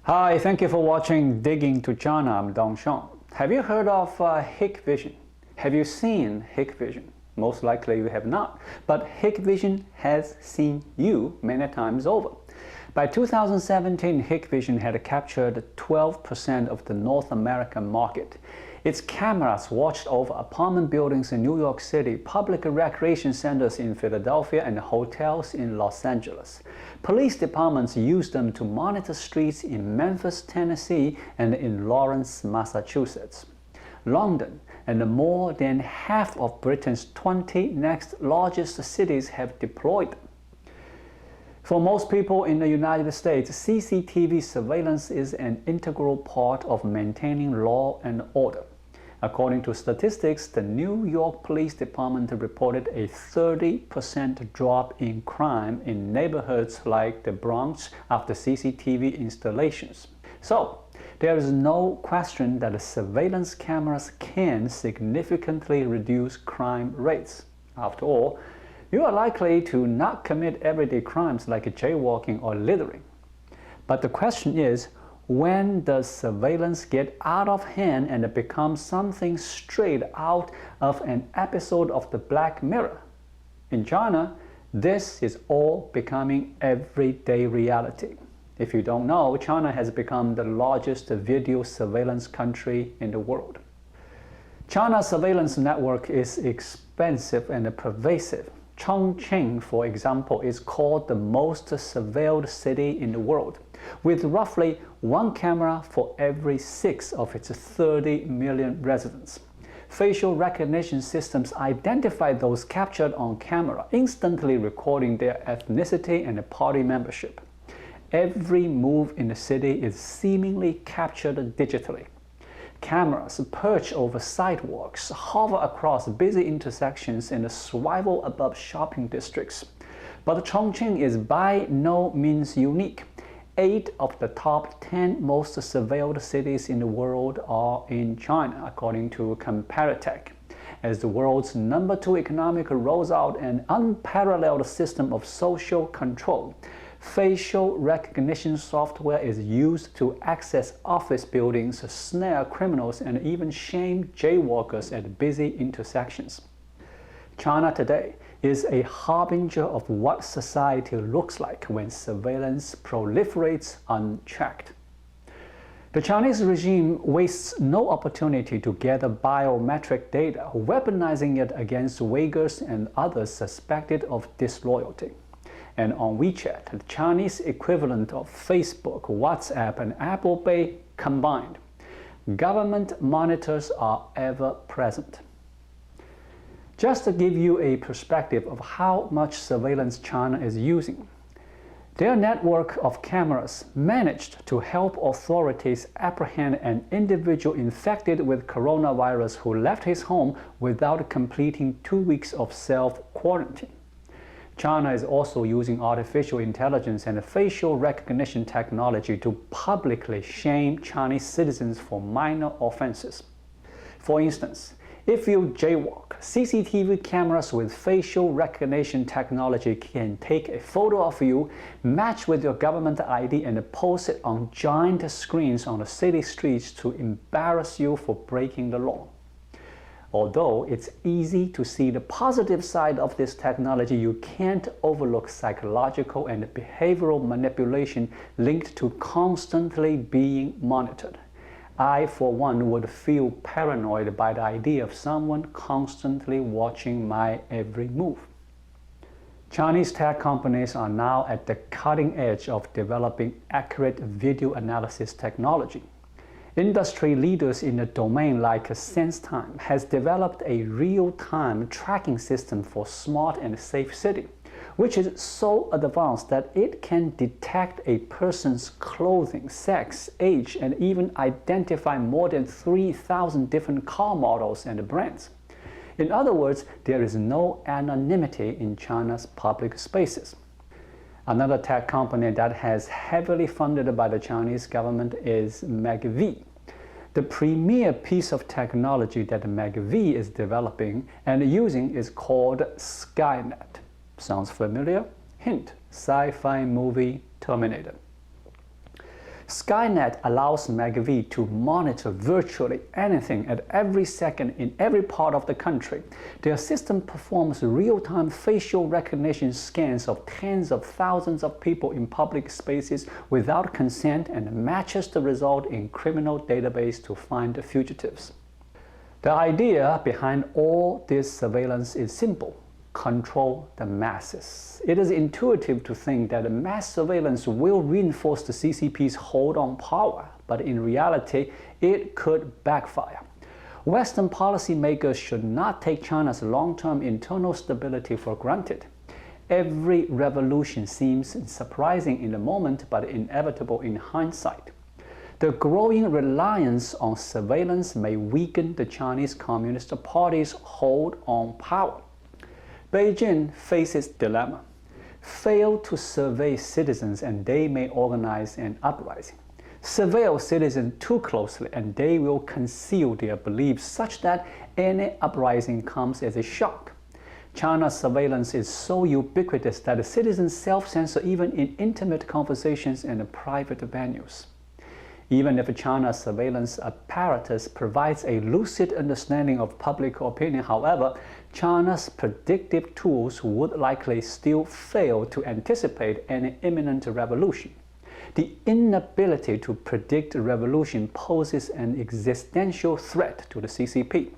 Hi, thank you for watching Digging to China. I'm Dong Shang. Have you heard of Hikvision? Have you seen Hikvision? Most likely you have not, but Hikvision has seen you many times over. By 2017, Hikvision had captured 12% of the North American market. Its cameras watched over apartment buildings in New York City, public recreation centers in Philadelphia, and hotels in Los Angeles. Police departments used them to monitor streets in Memphis, Tennessee, and in Lawrence, Massachusetts. London and more than half of Britain's 20 next largest cities have deployed them. For most people in the United States, CCTV surveillance is an integral part of maintaining law and order. According to statistics, the New York Police Department reported a 30% drop in crime in neighborhoods like the Bronx after CCTV installations. So, there is no question that surveillance cameras can significantly reduce crime rates. After all, you are likely to not commit everyday crimes like jaywalking or littering. But the question is, when does surveillance get out of hand and become something straight out of an episode of the Black Mirror? In China, this is all becoming everyday reality. If you don't know, China has become the largest video surveillance country in the world. China's surveillance network is expensive and pervasive. Chongqing, for example, is called the most surveilled city in the world, with roughly one camera for every 6 of its 30 million residents. Facial recognition systems identify those captured on camera, instantly recording their ethnicity and party membership. Every move in the city is seemingly captured digitally. Cameras perch over sidewalks, hover across busy intersections, and swivel above shopping districts. But Chongqing is by no means unique. 8 of the top 10 most surveilled cities in the world are in China, according to Comparatech. As the world's number 2 economy rolls out an unparalleled system of social control, facial recognition software is used to access office buildings, snare criminals, and even shame jaywalkers at busy intersections. China today is a harbinger of what society looks like when surveillance proliferates unchecked. The Chinese regime wastes no opportunity to gather biometric data, weaponizing it against Uyghurs and others suspected of disloyalty. And on WeChat, the Chinese equivalent of Facebook, WhatsApp, and Apple Pay combined, government monitors are ever present. Just to give you a perspective of how much surveillance China is using, their network of cameras managed to help authorities apprehend an individual infected with coronavirus who left his home without completing 2 weeks of self-quarantine. China is also using artificial intelligence and facial recognition technology to publicly shame Chinese citizens for minor offenses. For instance, if you jaywalk, CCTV cameras with facial recognition technology can take a photo of you, match with your government ID, and post it on giant screens on the city streets to embarrass you for breaking the law. Although it's easy to see the positive side of this technology, you can't overlook psychological and behavioral manipulation linked to constantly being monitored. I, for one, would feel paranoid by the idea of someone constantly watching my every move. Chinese tech companies are now at the cutting edge of developing accurate video analysis technology. Industry leaders in the domain like SenseTime has developed a real-time tracking system for smart and safe city, which is so advanced that it can detect a person's clothing, sex, age, and even identify more than 3,000 different car models and brands. In other words, there is no anonymity in China's public spaces. Another tech company that has heavily funded by the Chinese government is MagV. The premier piece of technology that MagV is developing and using is called Skynet. Sounds familiar? Hint, sci-fi movie Terminator. Skynet allows MACV to monitor virtually anything at every second in every part of the country. Their system performs real-time facial recognition scans of tens of thousands of people in public spaces without consent and matches the result in criminal database to find fugitives. The idea behind all this surveillance is simple: control the masses. It is intuitive to think that mass surveillance will reinforce the CCP's hold on power, but in reality, it could backfire. Western policymakers should not take China's long-term internal stability for granted. Every revolution seems surprising in the moment, but inevitable in hindsight. The growing reliance on surveillance may weaken the Chinese Communist Party's hold on power. Beijing faces dilemma. Fail to survey citizens and they may organize an uprising. Surveil citizens too closely and they will conceal their beliefs such that any uprising comes as a shock. China's surveillance is so ubiquitous that citizens self-censor even in intimate conversations and private venues. Even if China's surveillance apparatus provides a lucid understanding of public opinion, however, China's predictive tools would likely still fail to anticipate any imminent revolution. The inability to predict revolution poses an existential threat to the CCP.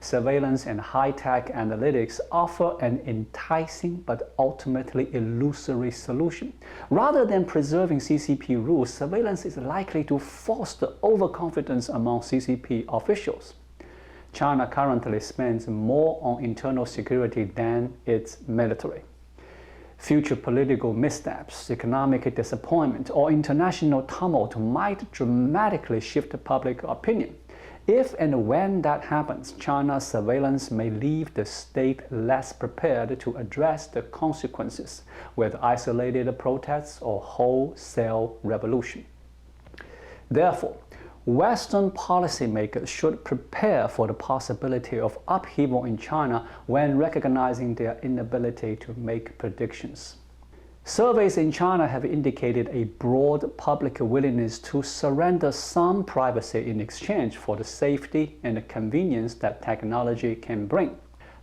Surveillance and high-tech analytics offer an enticing but ultimately illusory solution. Rather than preserving CCP rules, surveillance is likely to foster overconfidence among CCP officials. China currently spends more on internal security than its military. Future political missteps, economic disappointment, or international tumult might dramatically shift public opinion. If and when that happens, China's surveillance may leave the state less prepared to address the consequences, whether isolated protests or wholesale revolution. Therefore, Western policymakers should prepare for the possibility of upheaval in China when recognizing their inability to make predictions. Surveys in China have indicated a broad public willingness to surrender some privacy in exchange for the safety and convenience that technology can bring.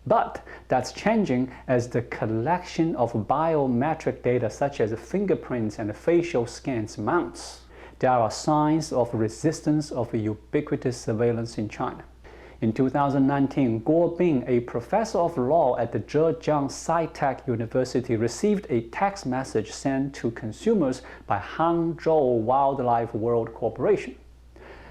But that's changing as the collection of biometric data such as fingerprints and facial scans mounts. There are signs of resistance of ubiquitous surveillance in China. In 2019, Guo Bing, a professor of law at the Zhejiang Sci-Tech University, received a text message sent to consumers by Hangzhou Wildlife World Corporation.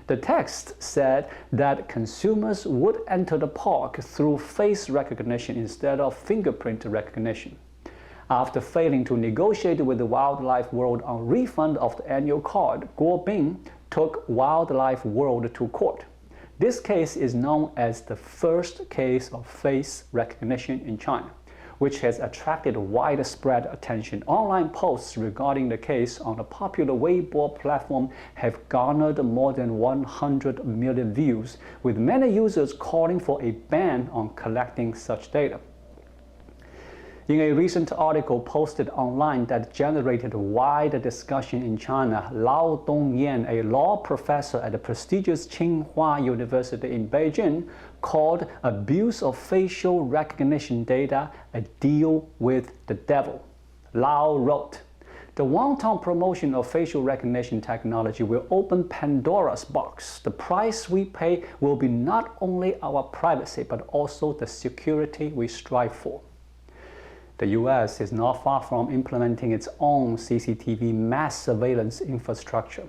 The text said that consumers would enter the park through face recognition instead of fingerprint recognition. After failing to negotiate with the Wildlife World on refund of the annual card, Guo Bing took Wildlife World to court. This case is known as the first case of face recognition in China, which has attracted widespread attention. Online posts regarding the case on the popular Weibo platform have garnered more than 100 million views, with many users calling for a ban on collecting such data. In a recent article posted online that generated wide discussion in China, Lao Dongyan, a law professor at the prestigious Tsinghua University in Beijing, called abuse of facial recognition data a deal with the devil. Lao wrote, "The wanton promotion of facial recognition technology will open Pandora's box. The price we pay will be not only our privacy, but also the security we strive for." The US is not far from implementing its own CCTV mass surveillance infrastructure,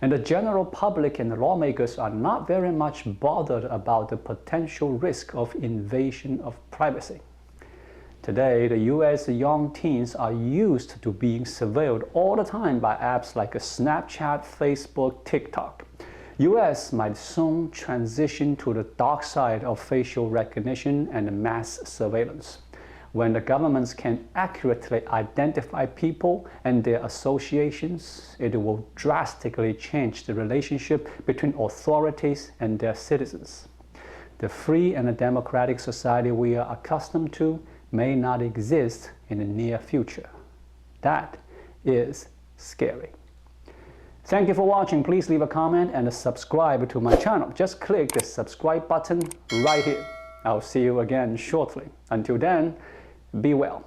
and the general public and lawmakers are not very much bothered about the potential risk of invasion of privacy. Today, the US young teens are used to being surveilled all the time by apps like Snapchat, Facebook, TikTok. US might soon transition to the dark side of facial recognition and mass surveillance. When the governments can accurately identify people and their associations, it will drastically change the relationship between authorities and their citizens. The free and democratic society we are accustomed to may not exist in the near future. That is scary. Thank you for watching. Please leave a comment and subscribe to my channel. Just click the subscribe button right here. I'll see you again shortly. Until then, be well.